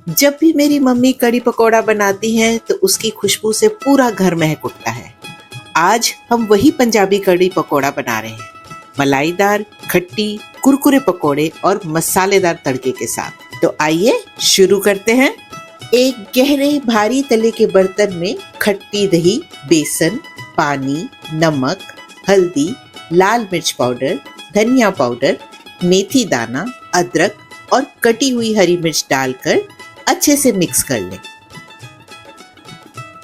जब भी मेरी मम्मी कड़ी पकौड़ा बनाती हैं तो उसकी खुशबू से पूरा घर महक उठता है। आज हम वही पंजाबी कड़ी पकौड़ा बना रहे हैं, मलाईदार, खट्टी, कुरकुरे पकौड़े और मसालेदार तड़के के साथ। तो आइए शुरू करते हैं। एक गहरे भारी तले के बर्तन में खट्टी दही, बेसन, पानी, नमक, हल्दी, लाल मिर्च पाउडर, धनिया पाउडर, मेथी दाना, अदरक और कटी हुई हरी मिर्च डालकर अच्छे से मिक्स कर लें।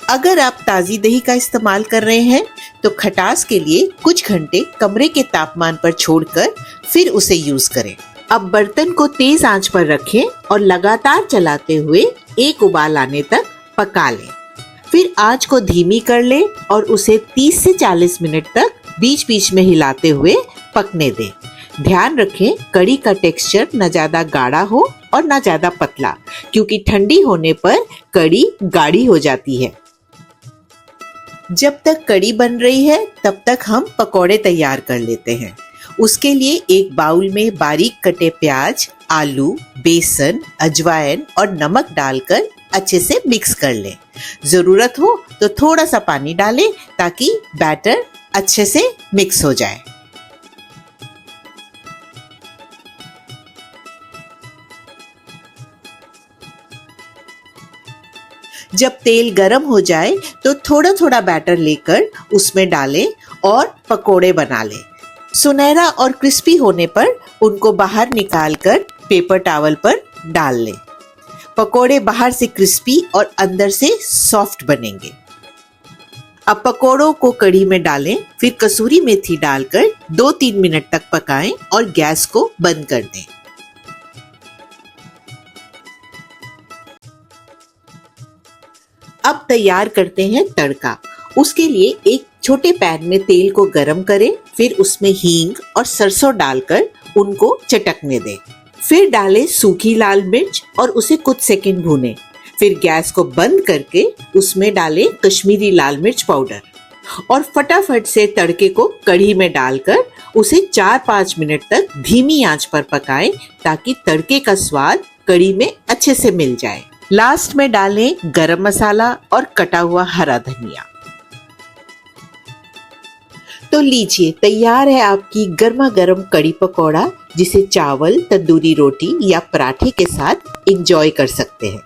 अगर आप ताज़ी दही का इस्तेमाल कर रहे हैं तो खटास के लिए कुछ घंटे कमरे के तापमान पर छोड़कर फिर उसे यूज करें। अब बर्तन को तेज आंच पर रखें और लगातार चलाते हुए एक उबाल आने तक पका लें। फिर आंच को धीमी कर लें और उसे 30 से 40 मिनट तक बीच बीच में हिलाते हुए पकने दें। ध्यान रखें कड़ी का टेक्सचर न ज्यादा गाढ़ा हो और न ज्यादा पतला, क्योंकि ठंडी होने पर कड़ी गाढ़ी हो जाती है। जब तक कड़ी बन रही है तब तक हम पकौड़े तैयार कर लेते हैं। उसके लिए एक बाउल में बारीक कटे प्याज, आलू, बेसन, अजवाइन और नमक डालकर अच्छे से मिक्स कर लें। जरूरत हो तो थोड़ा सा पानी डालें ताकि बैटर अच्छे से मिक्स हो जाए। जब तेल गर्म हो जाए तो थोड़ा थोड़ा बैटर लेकर उसमें डालें और पकोड़े बना लें। सुनहरा और क्रिस्पी होने पर उनको बाहर निकालकर पेपर टॉवल पर डाल लें। पकोड़े बाहर से क्रिस्पी और अंदर से सॉफ्ट बनेंगे। अब पकोड़ों को कढ़ी में डालें, फिर कसूरी मेथी डालकर 2-3 मिनट तक पकाएं और गैस को बंद कर दें। अब तैयार करते हैं तड़का। उसके लिए एक छोटे पैन में तेल को गरम करें, फिर उसमें हींग और सरसों डालकर उनको चटकने दें। फिर डालें सूखी लाल मिर्च और उसे कुछ सेकंड भूनें। फिर गैस को बंद करके उसमें डालें कश्मीरी लाल मिर्च पाउडर और फटाफट से तड़के को कढ़ी में डालकर उसे 4-5 मिनट तक धीमी आंच पर पकाएं ताकि तड़के का स्वाद कढ़ी में अच्छे से मिल जाए। लास्ट में डालें गरम मसाला और कटा हुआ हरा धनिया। तो लीजिए, तैयार है आपकी गर्मा गर्म कड़ी पकौड़ा, जिसे चावल, तंदूरी रोटी या पराठे के साथ एंजॉय कर सकते हैं।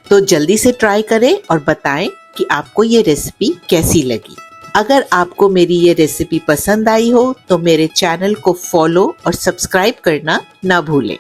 तो जल्दी से ट्राई करें और बताएं कि आपको ये रेसिपी कैसी लगी। अगर आपको मेरी ये रेसिपी पसंद आई हो तो मेरे चैनल को फॉलो और सब्सक्राइब करना ना भूलें।